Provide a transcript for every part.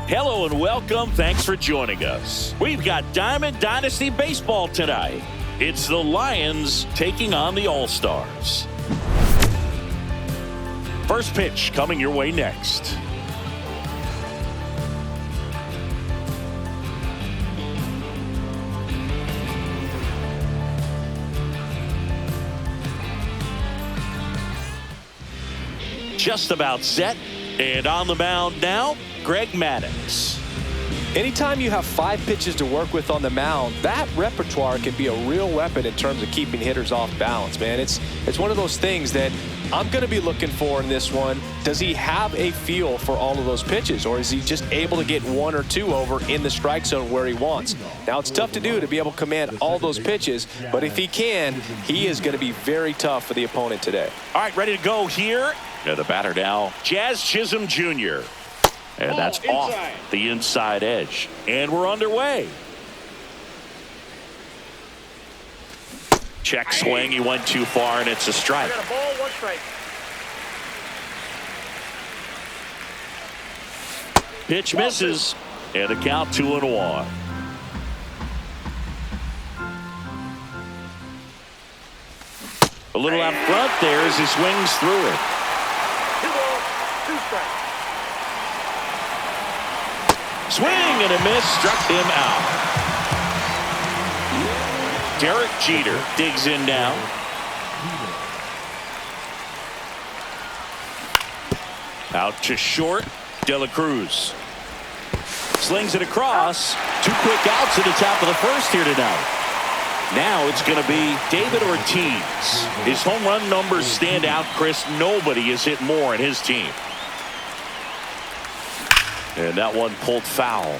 Hello and welcome. Thanks for joining us. We've got Diamond Dynasty Baseball tonight. It's the Lions taking on the All-Stars. First pitch coming your way next. Just about set, and on the mound now, Greg Maddox. Anytime you have 5 pitches to work with on the mound, that repertoire can be a real weapon in terms of keeping hitters off balance, man. It's one of those things that I'm going to be looking for in this one. Does he have a feel for all of those pitches, or is he just able to get 1 or 2 over in the strike zone where he wants? Now, it's tough to do to be able to command all those pitches, but if he can, he is going to be very tough for the opponent today. All right, ready to go here. And the batter now, Jazz Chisholm Jr. And that's off the inside edge. And we're underway. Check swing. He went too far, and it's a strike. I got a ball, 1 strike. Pitch misses, and a count 2-1. A little out front there as he swings through it. 2 balls, 2 strikes. Swing and a miss, struck him out. Derek Jeter digs in now. Out to short, De La Cruz. Slings it across. 2 quick outs at the top of the first here tonight. Now it's going to be David Ortiz. His home run numbers stand out, Chris. Nobody has hit more in his team. And that one pulled foul.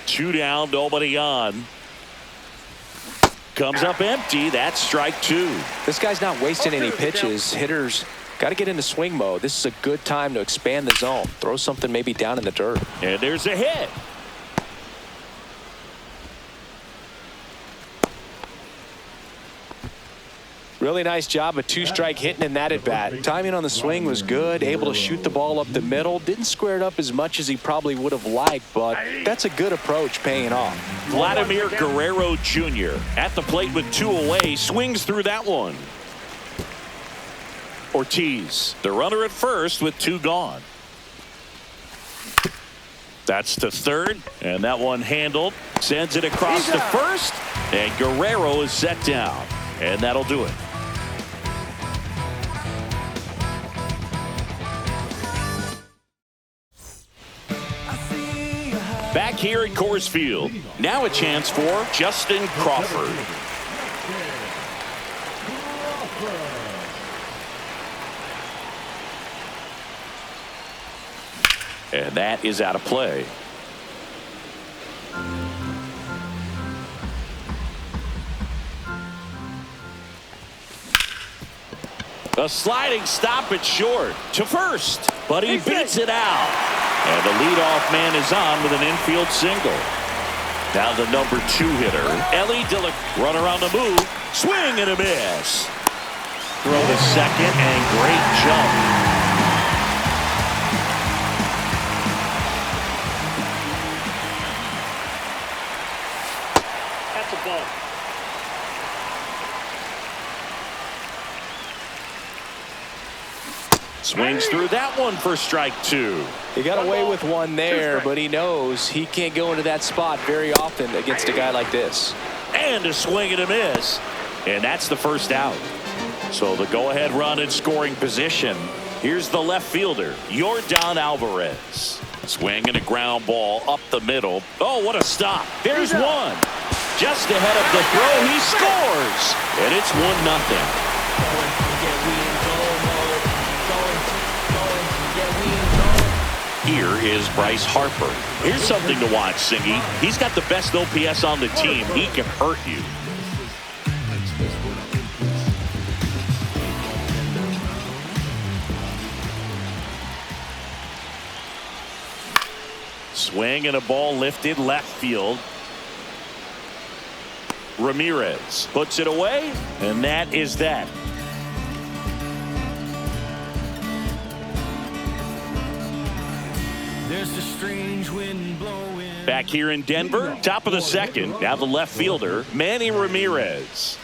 Two down, nobody on. Comes up empty. That's strike 2. This guy's not wasting any pitches. Hitters got to get into swing mode. This is a good time to expand the zone. Throw something maybe down in the dirt. And there's a hit. Really nice job of 2-strike hitting in that at bat. Timing on the swing was good. Able to shoot the ball up the middle. Didn't square it up as much as he probably would have liked, but that's a good approach paying off. Vladimir Guerrero Jr. at the plate with 2 away. Swings through that one. Ortiz, the runner at first with 2 gone. That's to third, and that one handled. Sends it across to first, and Guerrero is set down, and that'll do it. Back here at Coors Field, now a chance for Justin Crawford. And that is out of play. A sliding stop at short to first, but he beats it out. And the leadoff man is on with an infield single. Now the number 2 hitter, Ellie Dillard, runner on the move, swing and a miss. Throw to second and great jump. That's a ball. Swings through that one for strike 2. He got away with one there, but he knows he can't go into that spot very often against a guy like this. And a swing and a miss. And that's the first out. So the go-ahead run in scoring position. Here's the left fielder, Yordan Alvarez. Swing and a ground ball up the middle. Oh, what a stop. There's one. Just ahead of the throw, he scores. And it's 1-0. Here is Bryce Harper. Here's something to watch, Singy. He's got the best OPS on the team. He can hurt you. Swing and a ball lifted left field. Ramirez puts it away, and that is that. There's a strange wind blowing. Back here in Denver, top of the second. Now the left fielder, Manny Ramirez.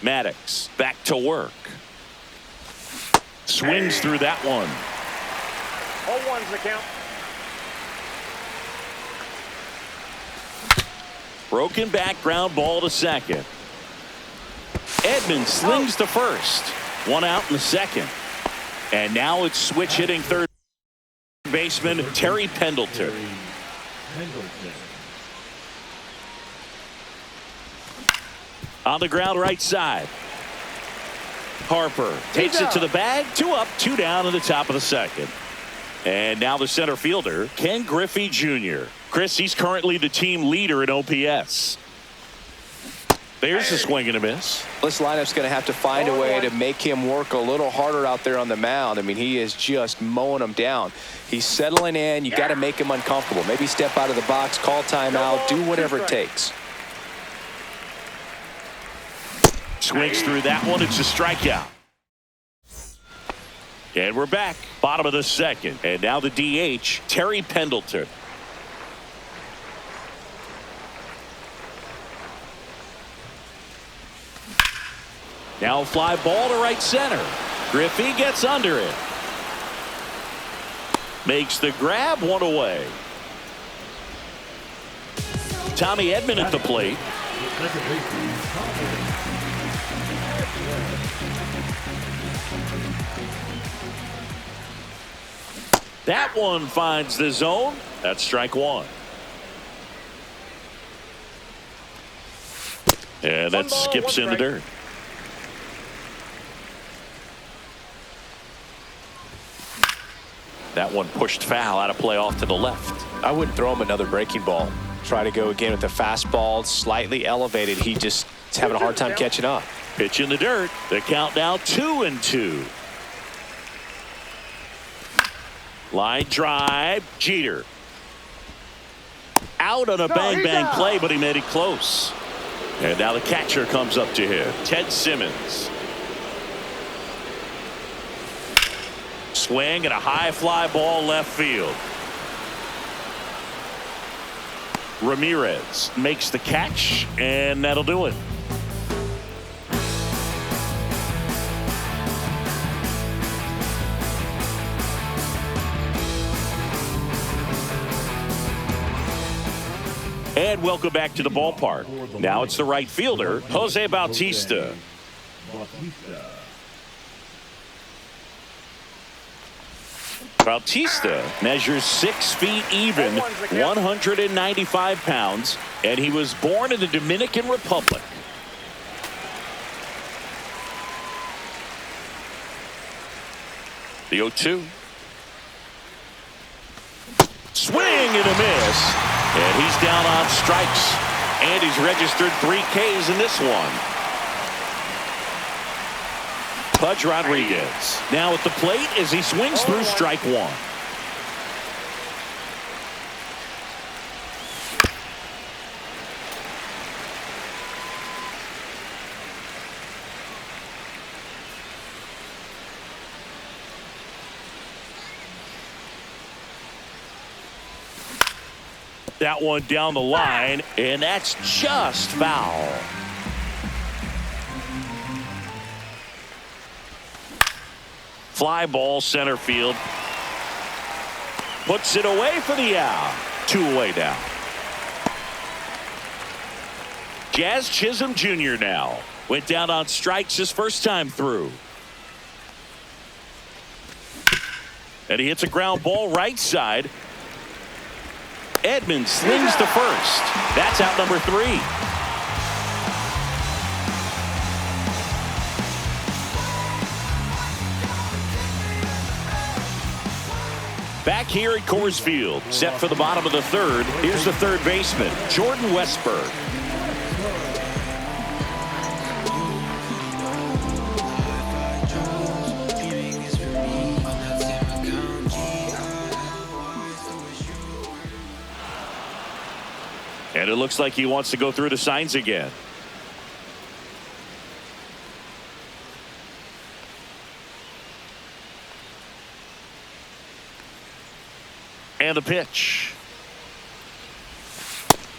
Maddox back to work. Swings through that one. 0-1's the count. Broken back ground ball to second. Edmonds slings to first. One out in the second. And now it's switch hitting third baseman Terry Pendleton. On the ground right side. Harper takes it to the bag. 2 up, 2 down in the top of the second. And now the center fielder, Ken Griffey Jr. Chris, he's currently the team leader in OPS. There's a swing and a miss. This lineup's going to have to find a way to make him work a little harder out there on the mound. I mean, he is just mowing them down. He's settling in. You got to make him uncomfortable. Maybe step out of the box, call timeout, do whatever it takes. Swings through that one. It's a strikeout. And we're back. Bottom of the second. And now the DH, Terry Pendleton. Now a fly ball to right center. Griffey gets under it. Makes the grab, 1 away. Tommy Edman at the plate. That one finds the zone. That's strike 1. And that skips in the dirt. That one pushed foul, out of play off to the left. I wouldn't throw him another breaking ball. Try to go again with the fastball, slightly elevated. He just is having a hard time catching up. Pitch in the dirt. The count now 2-2. Line drive. Jeter. Out on a bang play, but he made it close. And now the catcher comes up to him. Ted Simmons. Swing and a high fly ball left field. Ramirez makes the catch, and that'll do it. And welcome back to the ballpark. Now it's the right fielder, Jose Bautista. Bautista measures 6 feet even, 195 pounds, and he was born in the Dominican Republic. The 0-2. Swing and a miss. And he's down on strikes. And he's registered 3 Ks in this one. Pudge Rodriguez now at the plate as he swings through strike 1. That one down the line, and that's just foul. Fly ball center field. Puts it away for the out. 2 away now. Jazz Chisholm Jr. now. Went down on strikes his first time through. And he hits a ground ball right side. Edmonds slings to first. That's out number 3. Back here at Coors Field, set for the bottom of the third. Here's the third baseman, Jordan Westburg. And it looks like he wants to go through the signs again. And the pitch.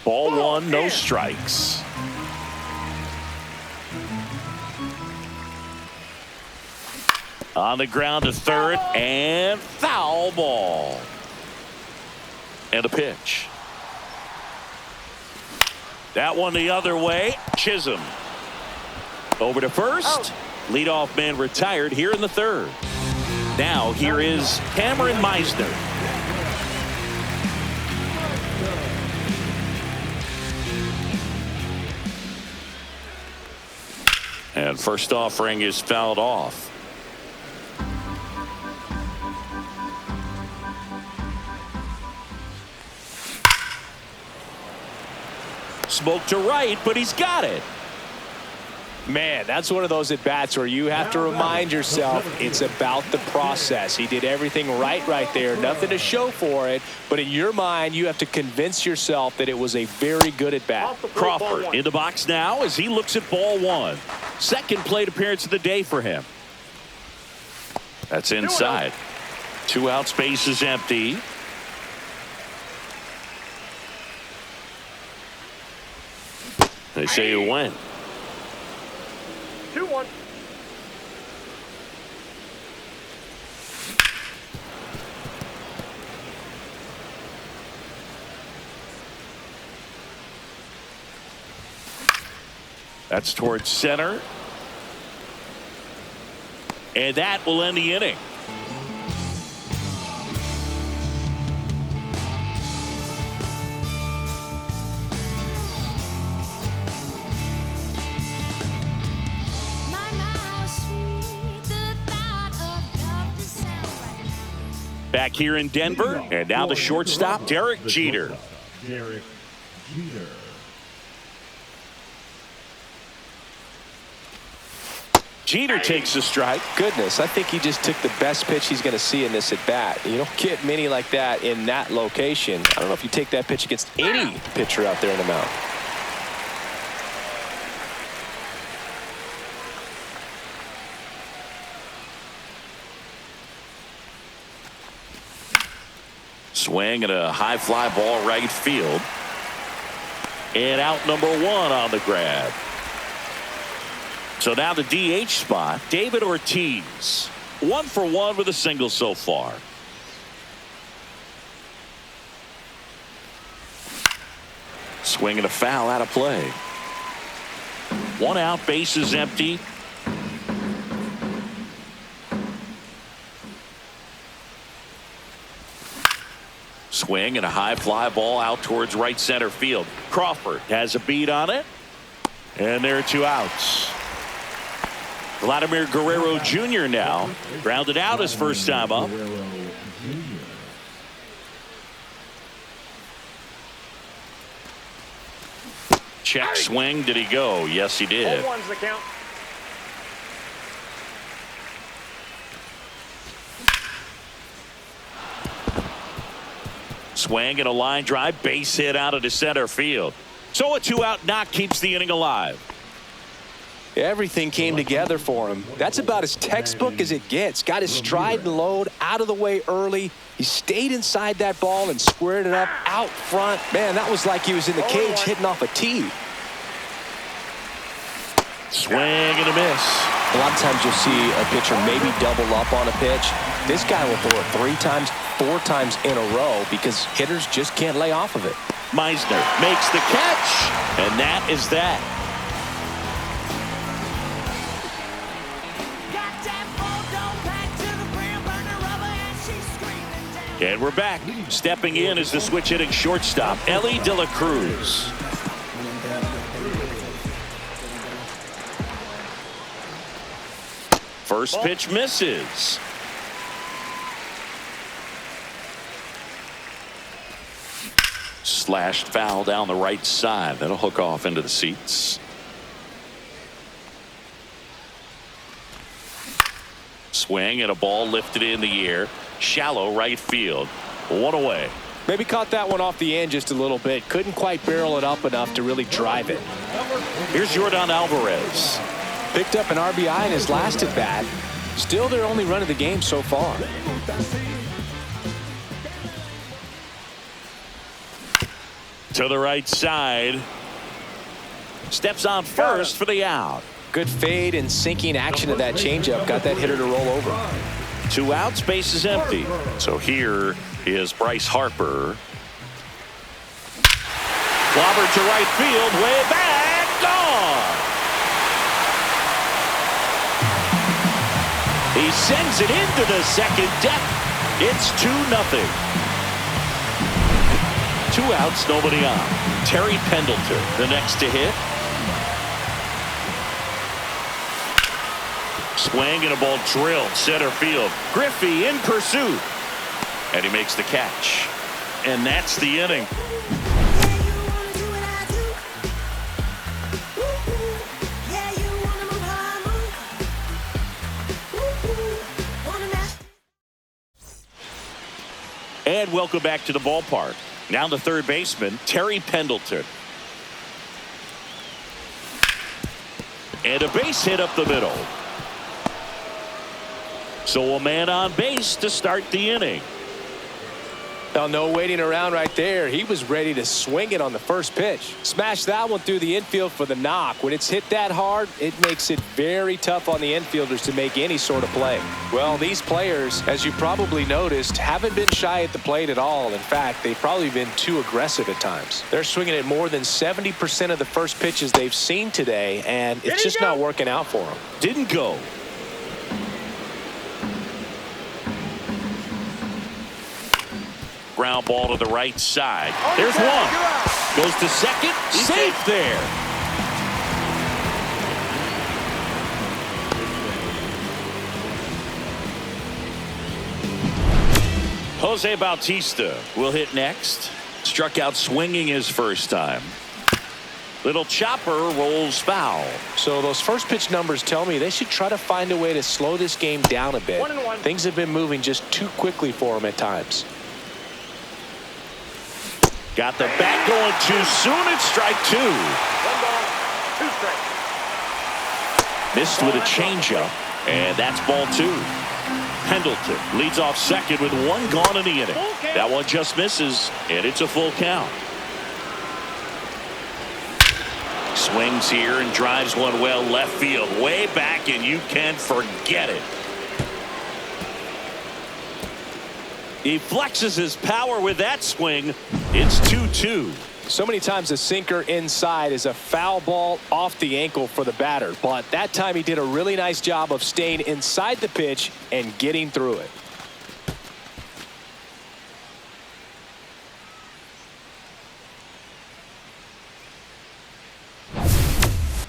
Ball one, no strikes. On the ground to third, and foul ball. And a pitch. That one the other way. Chisholm. Over to first. Leadoff man retired here in the third. Now here is Cameron Meisner. And first offering is fouled off. Smoke to right, but he's got it. Man, that's one of those at-bats where you have to remind yourself it's about the process. He did everything right there. Nothing to show for it. But in your mind, you have to convince yourself that it was a very good at-bat. Crawford in the box now as he looks at ball one. Second plate appearance of the day for him. That's inside. 2 out, space is empty. They say you win. 2-1. That's towards center. And that will end the inning. Back here in Denver, and now the shortstop, Derek Jeter. Jeter takes the strike. Goodness, I think he just took the best pitch he's going to see in this at-bat. You don't get many like that in that location. I don't know if you take that pitch against any pitcher out there in the mound. Swing and a high fly ball right field. And out number one on the grab. So now the DH spot, David Ortiz. 1 for 1 with a single so far. Swing and a foul out of play. 1 out, base is empty. Swing and a high fly ball out towards right center field. Crawford has a beat on it. And there are 2 outs. Vladimir Guerrero Jr. now grounded out his first time up. Check swing. Did he go? Yes, he did. 0-1's the count. Swing and a line drive, base hit out of the center field. So a 2-out knock keeps the inning alive. Everything came together for him. That's about as textbook as it gets. Got his stride and load out of the way early. He stayed inside that ball and squared it up out front. Man, that was like he was in the cage hitting off a tee. Swing and a miss. A lot of times you'll see a pitcher maybe double up on a pitch. This guy will throw it 3 times, 4 times in a row because hitters just can't lay off of it. Meisner makes the catch, and that is that. And we're back. Stepping in is the switch hitting shortstop, Ellie De La Cruz. First pitch misses. Slashed foul down the right side. That'll hook off into the seats. Swing and a ball lifted in the air. Shallow right field. 1 away. Maybe caught that one off the end just a little bit. Couldn't quite barrel it up enough to really drive it. Here's Yordan Alvarez. Picked up an RBI in his last at bat. Still their only run of the game so far. To the right side. Steps on first for the out. Good fade and sinking action of that changeup. Got that hitter to roll over. 2 outs, base is empty. So here is Bryce Harper. Clobbered to right field, way back, gone. He sends it into the second deck. It's 2-0. 2 outs, nobody on. Terry Pendleton, the next to hit. Swing and a ball drilled center field. Griffey in pursuit. And he makes the catch. And that's the inning. And welcome back to the ballpark. Now the third baseman, Terry Pendleton. And a base hit up the middle. So a man on base to start the inning. Well, no waiting around right there. He was ready to swing it on the first pitch. Smashed that one through the infield for the knock. When it's hit that hard, it makes it very tough on the infielders to make any sort of play. Well, these players, as you probably noticed, haven't been shy at the plate at all. In fact, they've probably been too aggressive at times. They're swinging at more than 70% of the first pitches they've seen today, and it's just not working out for them. Didn't go. Ground ball to the right side. There's one. Goes to second. Safe there. Jose Bautista will hit next. Struck out swinging his first time. Little chopper rolls foul. So those first pitch numbers tell me they should try to find a way to slow this game down a bit. 1-1. Things have been moving just too quickly for them at times. Got the bat going too soon. It's strike 2. 1 ball, 2 strikes. Missed with a changeup, and that's ball 2. Pendleton leads off second with 1 gone in the inning. That one just misses, and it's a full count. Swings here and drives one well left field, way back, and you can forget it. He flexes his power with that swing. It's 2-2. So many times a sinker inside is a foul ball off the ankle for the batter, but that time he did a really nice job of staying inside the pitch and getting through it.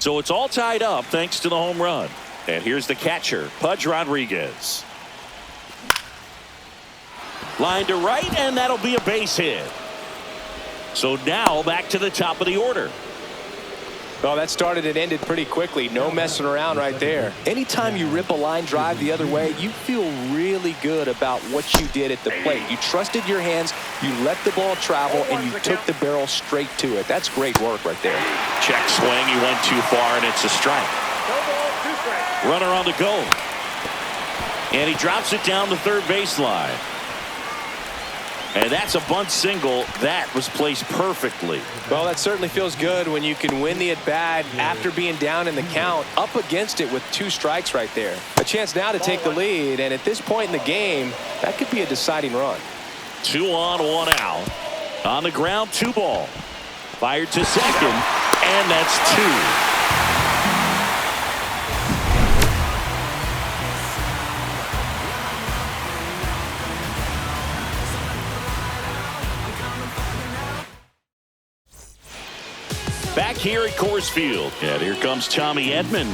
So it's all tied up thanks to the home run. And here's the catcher, Pudge Rodriguez. Line to right, and that'll be a base hit. So now back to the top of the order. Well, that started and ended pretty quickly. No messing around right there. Anytime you rip a line drive the other way, you feel really good about what you did at the plate. You trusted your hands, you let the ball travel, and you took the barrel straight to it. That's great work right there. Check swing. He went too far, and it's a strike. No ball, 2 strikes. Runner on the go. And he drops it down the third baseline. And that's a bunt single. That was placed perfectly. Well, that certainly feels good when you can win the at-bat after being down in the count, up against it with 2 strikes right there. A chance now to take the lead, and at this point in the game, that could be a deciding run. 2 on, 1 out. On the ground, 2 ball. Fired to second, and that's 2. Back here at Coors Field. And here comes Tommy Edman.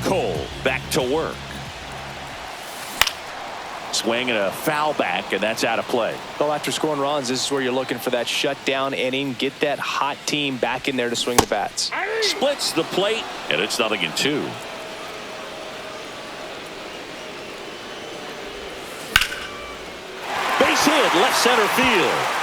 Cole back to work. Swing and a foul back, and that's out of play. Well, after scoring runs, this is where you're looking for that shutdown inning. Get that hot team back in there to swing the bats. Splits the plate, and it's 0-2. Base hit, left center field.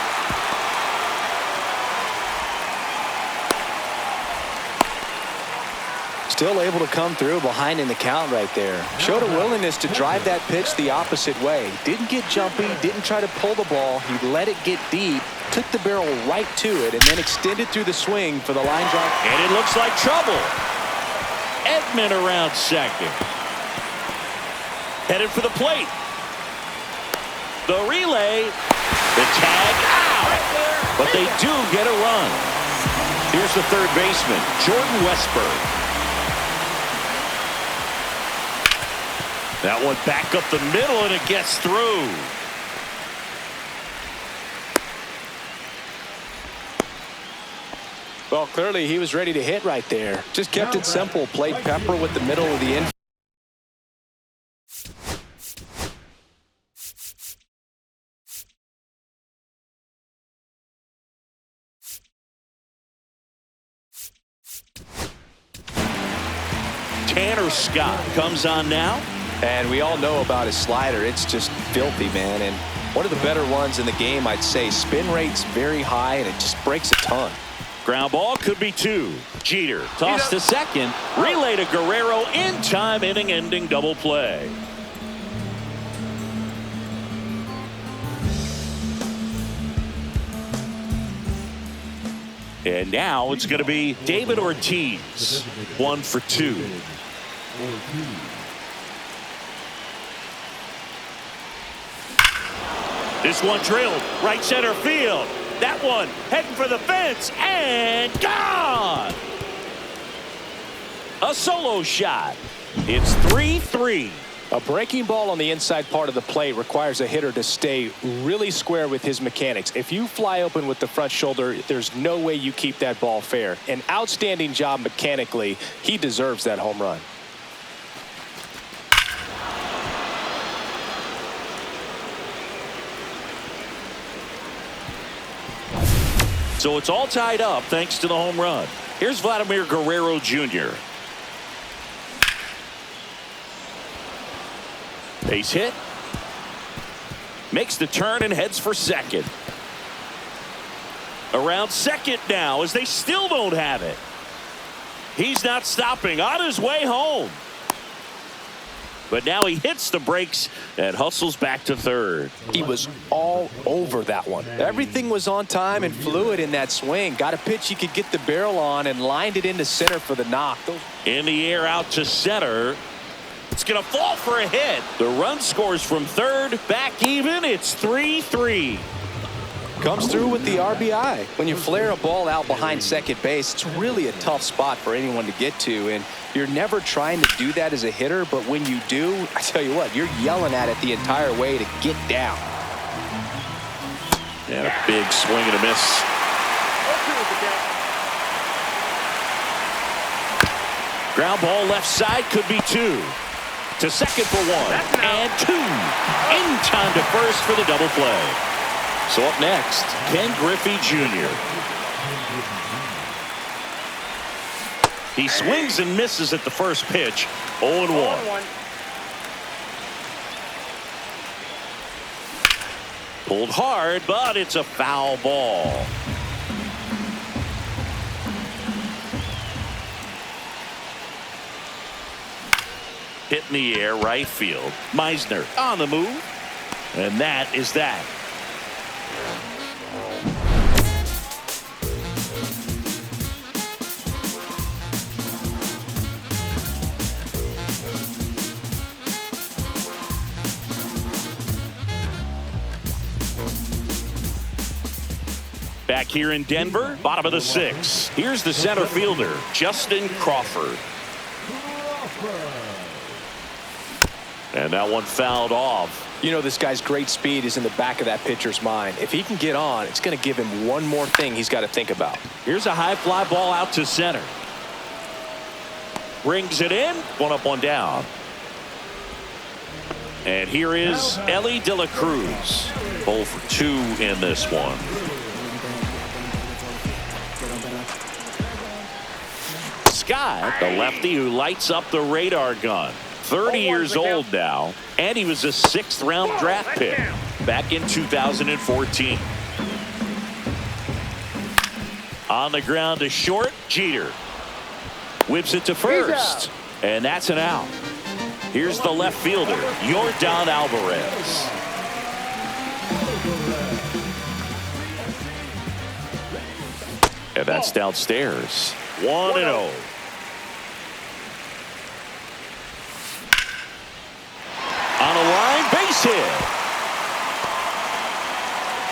Still able to come through behind in the count right there. Showed a willingness to drive that pitch the opposite way. Didn't get jumpy, didn't try to pull the ball. He let it get deep, took the barrel right to it and then extended through the swing for the line drive. And it looks like trouble. Edman around second. Headed for the plate. The relay. The tag out. But they do get a run. Here's the third baseman, Jordan Westburg. That one back up the middle, and it gets through. Well, clearly he was ready to hit right there. Just kept it simple. Played pepper with the middle of the infield. Tanner Scott comes on now. And we all know about his slider. It's just filthy, man. And one of the better ones in the game, I'd say. Spin rate's very high, and it just breaks a ton. Ground ball could be 2. Jeter tossed to second. Relay to Guerrero in time, inning-ending double play. And now it's going to be David Ortiz. 1 for 2. This one drilled right center field. That one heading for the fence and gone. A solo shot. It's 3-3. A breaking ball on the inside part of the plate requires a hitter to stay really square with his mechanics. If you fly open with the front shoulder, there's no way you keep that ball fair. An outstanding job mechanically. He deserves that home run. So it's all tied up thanks to the home run. Here's Vladimir Guerrero Jr. Base hit. Makes the turn and heads for second. Around second now as they still don't have it. He's not stopping, on his way home. But now he hits the brakes and hustles back to third. He was all over that one. Everything was on time and fluid in that swing. Got a pitch he could get the barrel on and lined it into center for the knock. In the air out to center. It's going to fall for a hit. The run scores from third. Back even. It's 3-3. Comes through with the RBI. When you flare a ball out behind second base, it's really a tough spot for anyone to get to. And you're never trying to do that as a hitter. But when you do, I tell you what, you're yelling at it the entire way to get down. And a big swing and a miss. Ground ball left side could be 2. To second for 1 and 2. In time to first for the double play. So up next, Ken Griffey Jr. He swings and misses at the first pitch. 0-1. Pulled hard, but it's a foul ball. Hit in the air, right field. Meisner on the move. And that is that. Back here in Denver, bottom of the 6th. Here's the center fielder, Justin Crawford. And that one fouled off. You know, this guy's great speed is in the back of that pitcher's mind. If he can get on, it's going to give him one more thing he's got to think about. Here's a high fly ball out to center. Brings it in. 1 up, 1 down. And here is Ellie De La Cruz. 0 for 2 in this one. Scott, the lefty who lights up the radar gun. 30 years old now, and he was a 6th-round draft pick back in 2014. On the ground to short, Jeter. Whips it to first, and that's an out. Here's the left fielder, Yordan Alvarez. And that's downstairs. 1-0. On a line base hit.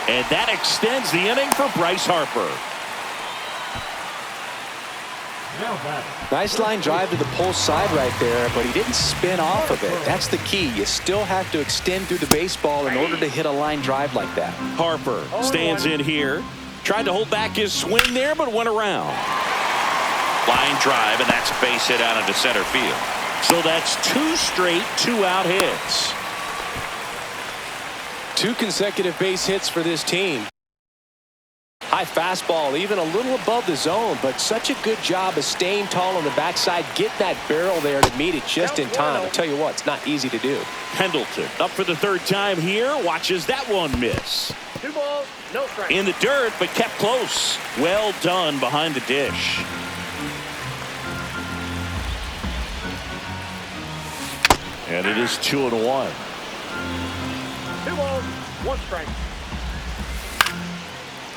And that extends the inning for Bryce Harper. Nice line drive to the pole side right there, but he didn't spin off of it. That's the key. You still have to extend through the baseball in order to hit a line drive like that. Harper stands in here. Tried to hold back his swing there, but went around. Line drive, and that's a base hit out into center field. So that's 2 straight 2-out hits. 2 consecutive base hits for this team. High fastball, even a little above the zone, but such a good job of staying tall on the backside, getting that barrel there to meet it just in time. I'll tell you what, it's not easy to do. Pendleton up for the 3rd time here, watches that one miss. 2 balls, no strikes. In the dirt, but kept close. Well done behind the dish. And it is 2-1. 2 balls, 1 strike.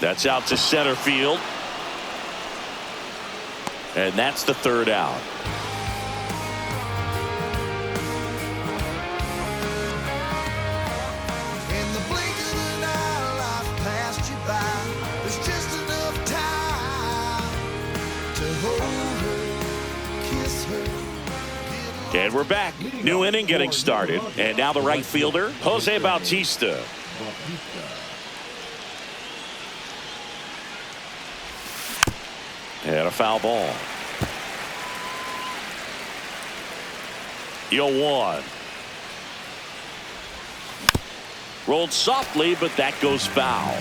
That's out to center field. And that's the 3rd out. In the blink of an eye, life passed you by. There's just enough time to hold her, kiss her. And we're back. New inning getting started. And now the right fielder, Jose Bautista. And a foul ball. 0-1. Rolled softly, but that goes foul.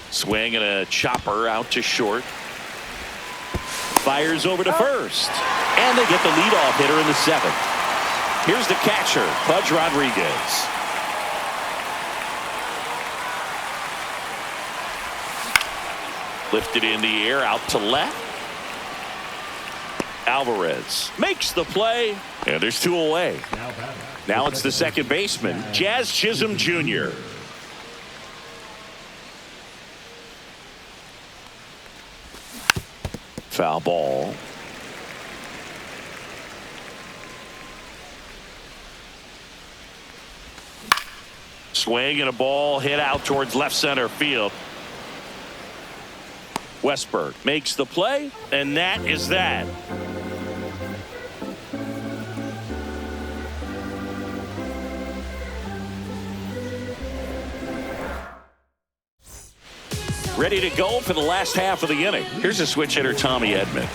Swing and a chopper out to short. Fires over to first. And they get the leadoff hitter in the 7th. Here's the catcher, Pudge Rodriguez. Lifted in the air out to left. Alvarez makes the play, and there's 2 away. Now it's the second baseman, Jazz Chisholm Jr. Foul ball. Swing and a ball hit out towards left center field. Westberg makes the play, and that is that. Ready to go for the last half of the inning. Here's a switch hitter, Tommy Edman.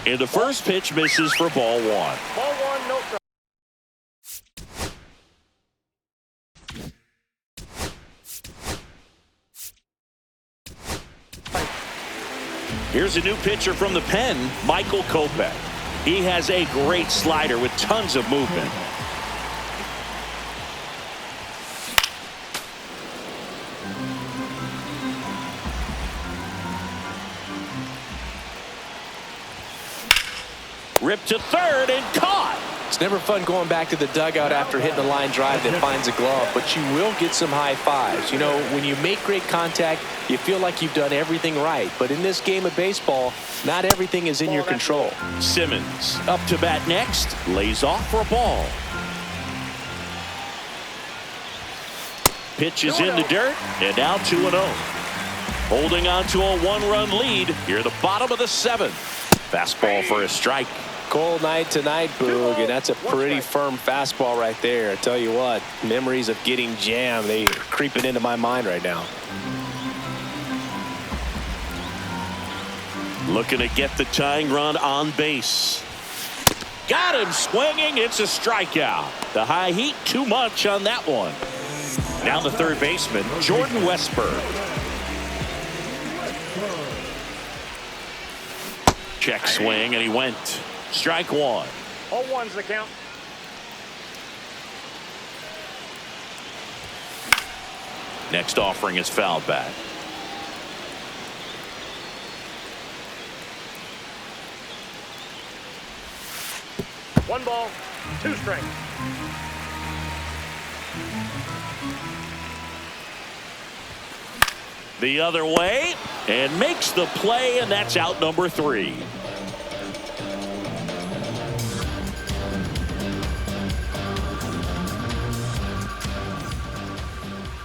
And the first pitch misses for ball 1. Ball 1, no strike. Here's a new pitcher from the pen, Michael Kopech. He has a great slider with tons of movement. Ripped to third and caught. It's never fun going back to the dugout after hitting a line drive that finds a glove, but you will get some high fives. You know, when you make great contact, you feel like you've done everything right. But in this game of baseball, not everything is in your control. Simmons up to bat next, lays off for a ball. Pitch is in the dirt, and now 2-0. Holding on to a 1-run lead here at the bottom of the 7th. Fastball for a strike. Cold night tonight, Boog, and that's a pretty firm fastball right there. I tell you what, memories of getting jammed, they are creeping into my mind right now. Looking to get the tying run on base. Got him swinging. It's a strikeout. The high heat, too much on that one. Now the third baseman, Jordan Westberg. Check swing, and he went. Strike 1. All 1's the count. Next offering is fouled back. balls, 2 strikes. The other way and makes the play, and that's out number 3.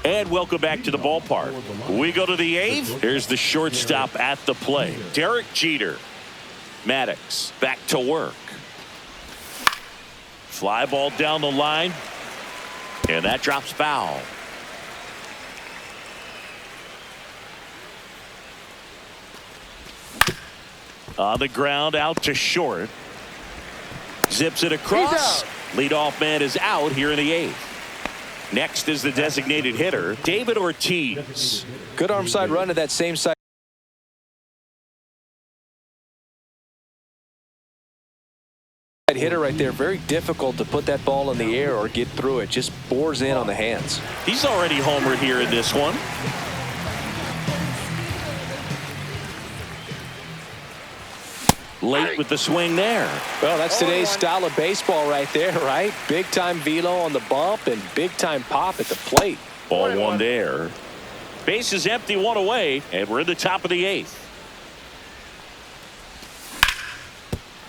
And welcome back to the ballpark. We go to the 8th. Here's the shortstop at the plate, Derek Jeter. Maddox back to work. Fly ball down the line, and that drops foul. On the ground, out to short. Zips it across. Leadoff man is out here in the 8th. Next is the designated hitter, David Ortiz. Good arm side run to that same side hitter right there. Very difficult to put that ball in the air or get through it. Just bores in on the hands. He's already homered here in this one. Late with the swing there. Well, that's today's style of baseball right there, right? Big time velo on the bump and big time pop at the plate. Ball 1 there. Base is empty, 1 away, and we're in the top of the 8th.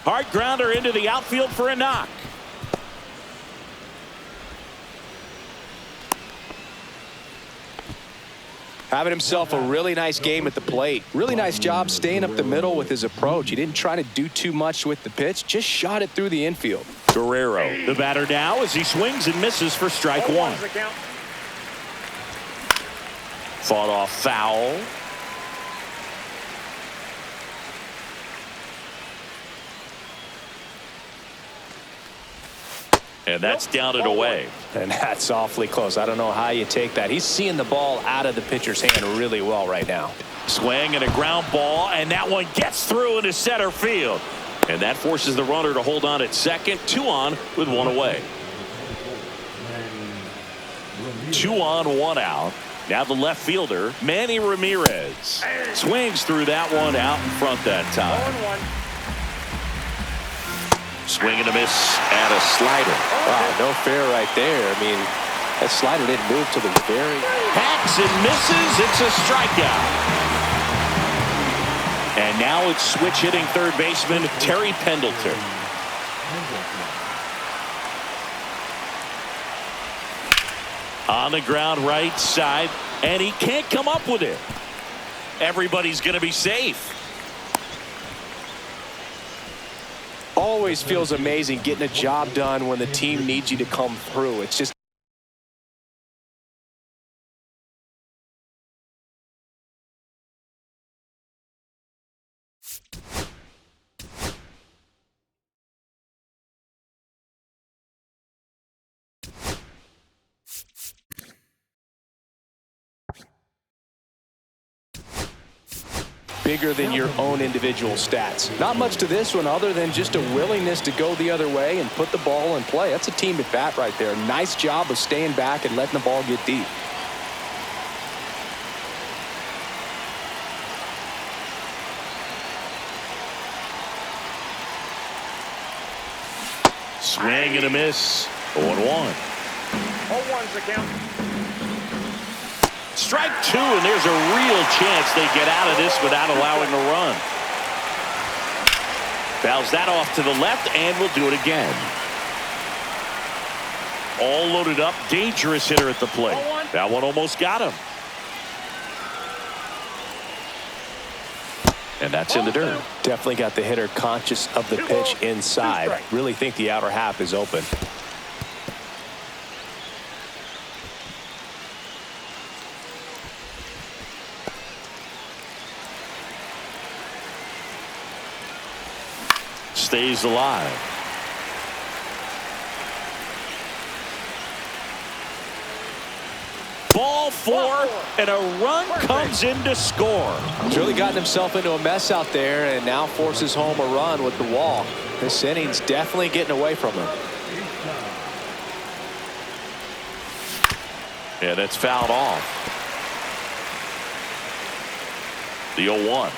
Hard grounder into the outfield for a knock. Having himself a really nice game at the plate. Really nice job staying up the middle with his approach. He didn't try to do too much with the pitch, just shot it through the infield. Guerrero, the batter now as he swings and misses for strike 1. Fought off foul. And that's down and away. And that's awfully close. I don't know how you take that. He's seeing the ball out of the pitcher's hand really well right now. Swing and a ground ball, and that one gets through into center field. And that forces the runner to hold on at second. 2 on with 1 away. 2 on, 1 out. Now the left fielder, Manny Ramirez. Swings through that one out in front that time. Swing and a miss and a slider. Wow, no fair right there. I mean, that slider didn't move to the very... Hacks and misses. It's a strikeout. And now it's switch hitting third baseman Terry Pendleton. On the ground right side, and he can't come up with it. Everybody's going to be safe. Always feels amazing getting a job done when the team needs you to come through. It's just bigger than your own individual stats. Not much to this one other than just a willingness to go the other way and put the ball in play. That's a team at bat right there. Nice job of staying back and letting the ball get deep. Swing and a miss. 0-1. 0-1's the count. Strike 2, and there's a real chance they get out of this without allowing a run. Fouls that off to the left, and will do it again. All loaded up, dangerous hitter at the plate. That one almost got him. And that's in the dirt. Definitely got the hitter conscious of the pitch inside. Really think the outer half is open. Stays alive. Ball 4, and a run comes in to score. He's really gotten himself into a mess out there and now forces home a run with the walk. This inning's definitely getting away from him. And that's fouled off. The 0-1.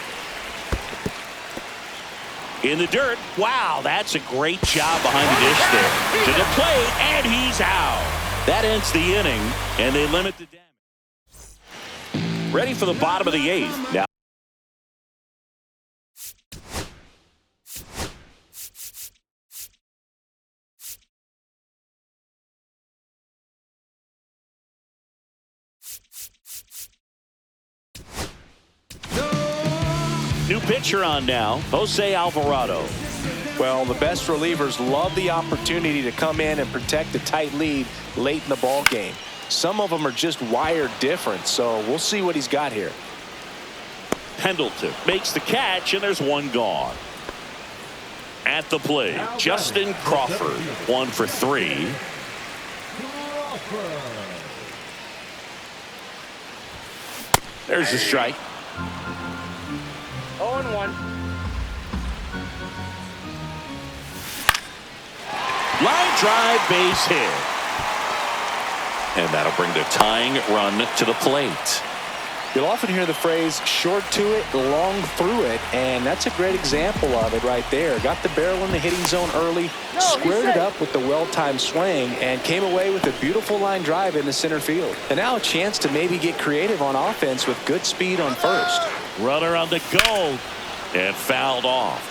In the dirt. Wow, that's a great job behind the dish there. To the plate, and he's out. That ends the inning, and they limit the damage. Ready for the bottom of the 8th. Now. New pitcher on now, Jose Alvarado. Well, the best relievers love the opportunity to come in and protect a tight lead late in the ball game. Some of them are just wired different, so we'll see what he's got here. Pendleton makes the catch, and there's one gone. At the plate, Justin Crawford, 1 for 3. There's a strike. 0-1. Line drive, base hit. And that'll bring the tying run to the plate. You'll often hear the phrase short to it, long through it, and that's a great example of it right there. Got the barrel in the hitting zone early, squared it up with the well-timed swing, and came away with a beautiful line drive in the center field. And now a chance to maybe get creative on offense with good speed on first. Runner on the go, and fouled off.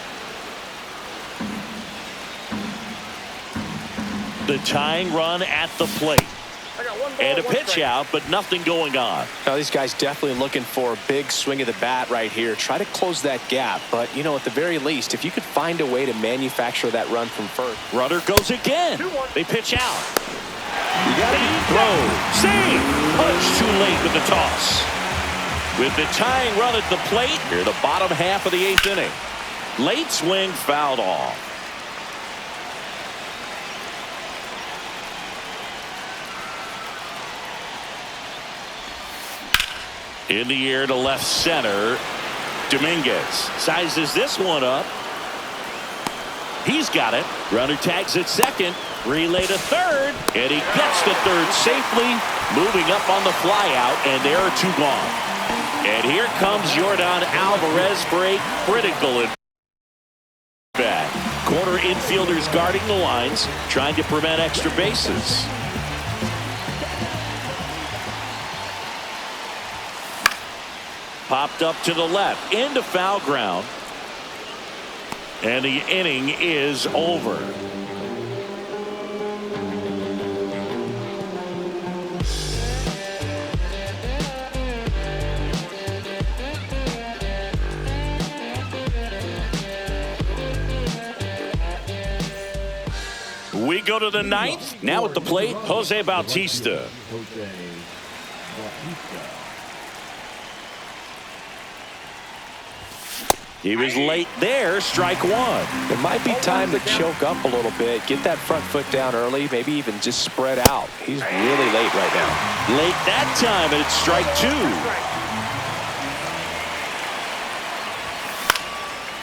The tying run at the plate. And a pitch out, but nothing going on. Now these guys definitely looking for a big swing of the bat right here. Try to close that gap, but you know, at the very least, if you could find a way to manufacture that run from first. Runner goes again. They pitch out. You got to throw. Save. Punch too late with the toss. With the tying run at the plate, here the bottom half of the 8th inning. Late swing fouled off. In the air to left center. Dominguez sizes this one up. He's got it. Runner tags at second. Relay to third. And he gets to third safely. Moving up on the fly out. And there are 2 gone. And here comes Yordan Alvarez for a critical bat. Corner infielders guarding the lines. Trying to prevent extra bases. Popped up to the left into foul ground, and the inning is over. We go to the 9th. Now at the plate, Jose Bautista. He was late there, strike 1. It might be time to choke up a little bit, get that front foot down early, maybe even just spread out. He's really late right now. Late that time, and it's strike 2.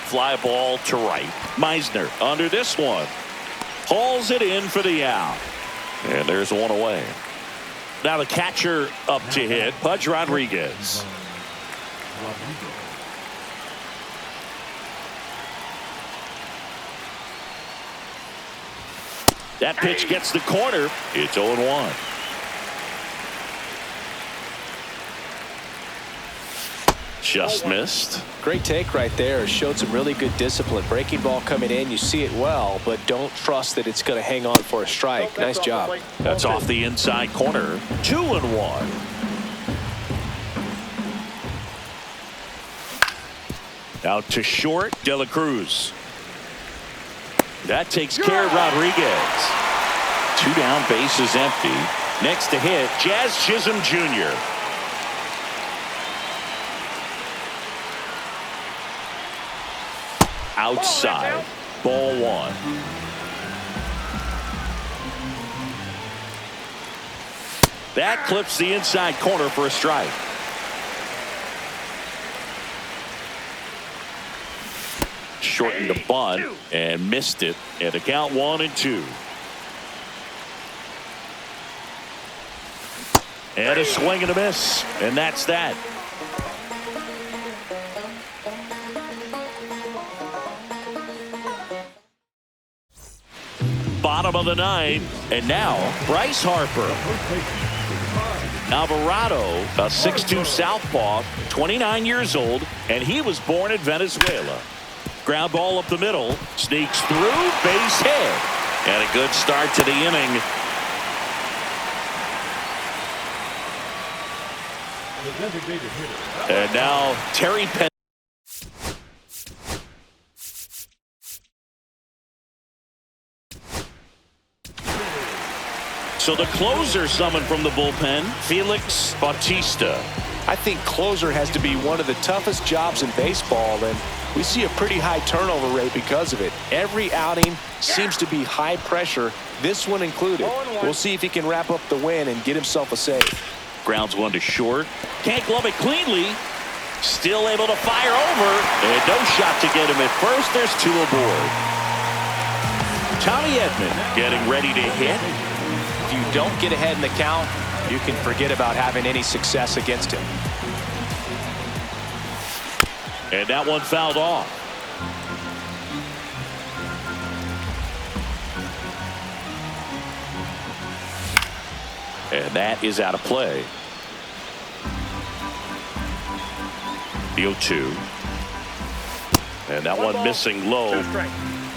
Fly ball to right. Meisner under this one. Hauls it in for the out. And there's one away. Now the catcher up to hit, Pudge Rodriguez. That pitch gets the corner. It's 0-1. Just missed. Great take right there. Showed some really good discipline. Breaking ball coming in. You see it well, but don't trust that it's going to hang on for a strike. Nice job. That's off the inside corner. 2-1. Out to short. De La Cruz. That takes care of Rodriguez. 2 down, bases empty. Next to hit, Jazz Chisholm Jr. Outside, ball 1. That clips the inside corner for a strike. Shortened the bunt and missed it at the count 1-2. And a swing and a miss, and that's that. bottom of the ninth. And now Bryce Harper. Alvarado, a 6'2 southpaw, 29 years old, and he was born in Venezuela. Ground ball up the middle, sneaks through, base hit. And a good start to the inning. And now Terry Penn. So the closer summoned from the bullpen, Felix Bautista. I think closer has to be one of the toughest jobs in baseball, and we see a pretty high turnover rate because of it. Every outing seems to be high pressure, this one included. We'll see if he can wrap up the win and get himself a save. Grounds one to short. Can't glove it cleanly. Still able to fire over. And no shot to get him at first. There's two aboard. Tommy Edman getting ready to hit. If you don't get ahead in the count, you can forget about having any success against him. And that one fouled off. And that is out of play. The 0-2. And that one missing low.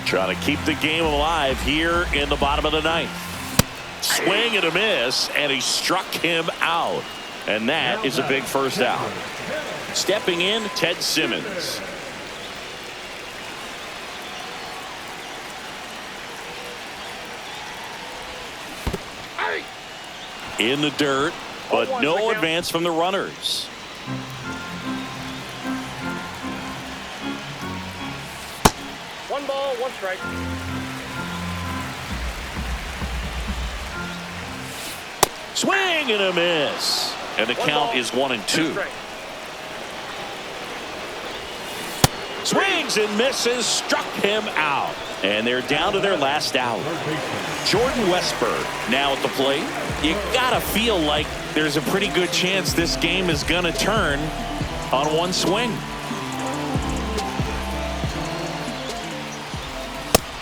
Trying to keep the game alive here in the bottom of the ninth. Swing and a miss, and he struck him out. And that is a big first out. Stepping in, Ted Simmons. In the dirt, but no advance from the runners. One ball, one strike. Swing and a miss. And the count is 1-2. Swings and misses, struck him out. And they're down to their last out. Jordan Westburg now at the plate. You gotta feel like there's a pretty good chance this game is gonna turn on one swing.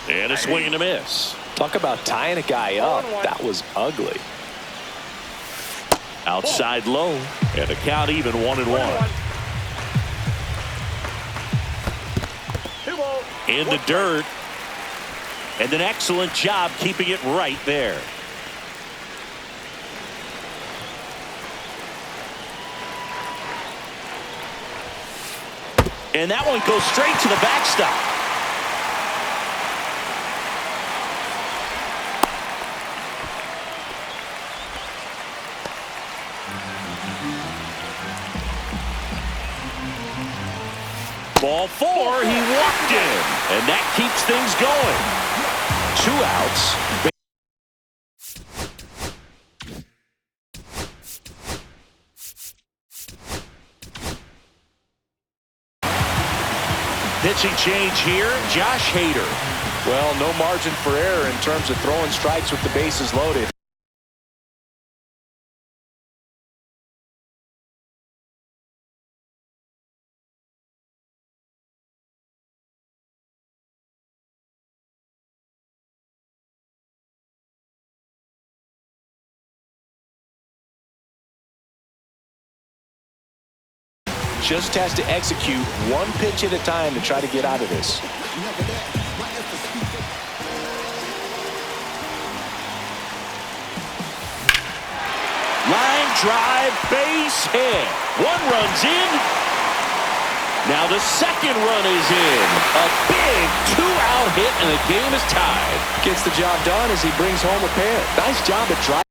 And a swing and a miss. Talk about tying a guy up. That was ugly. Outside low, and the count even 1-1. In the dirt, and an excellent job keeping it right there. And that one goes straight to the backstop. Ball four, he walked in, and that keeps things going. 2 outs. Pitching change here, Josh Hader. Well, no margin for error in terms of throwing strikes with the bases loaded. Just has to execute one pitch at a time to try to get out of this. Line drive, base hit. One run's in. Now the second run is in. A big 2-out hit, and the game is tied. Gets the job done as he brings home a pair. Nice job at driving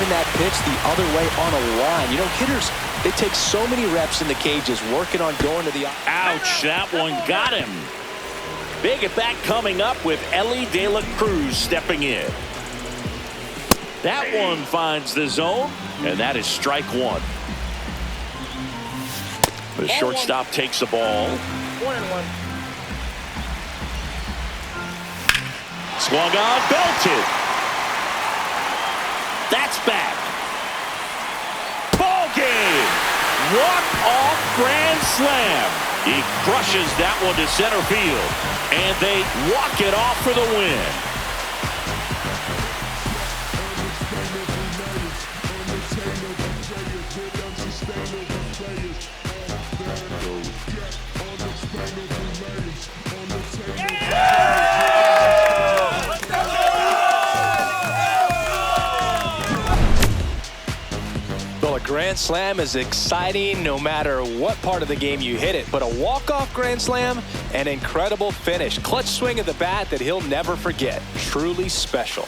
that pitch the other way on a line. You know, hitters, they take so many reps in the cages working on going to the... Ouch, that one got him. Big at bat coming up with Ellie De La Cruz stepping in. That one finds the zone, and that is strike one. The shortstop takes the ball. 1-1. Swung on, belted. That's back. Ball game. Walk-off grand slam. He crushes that one to center field, and they walk it off for the win. Well, a grand slam is exciting no matter what part of the game you hit it, but a walk-off grand slam, an incredible finish. Clutch swing of the bat that he'll never forget. Truly special.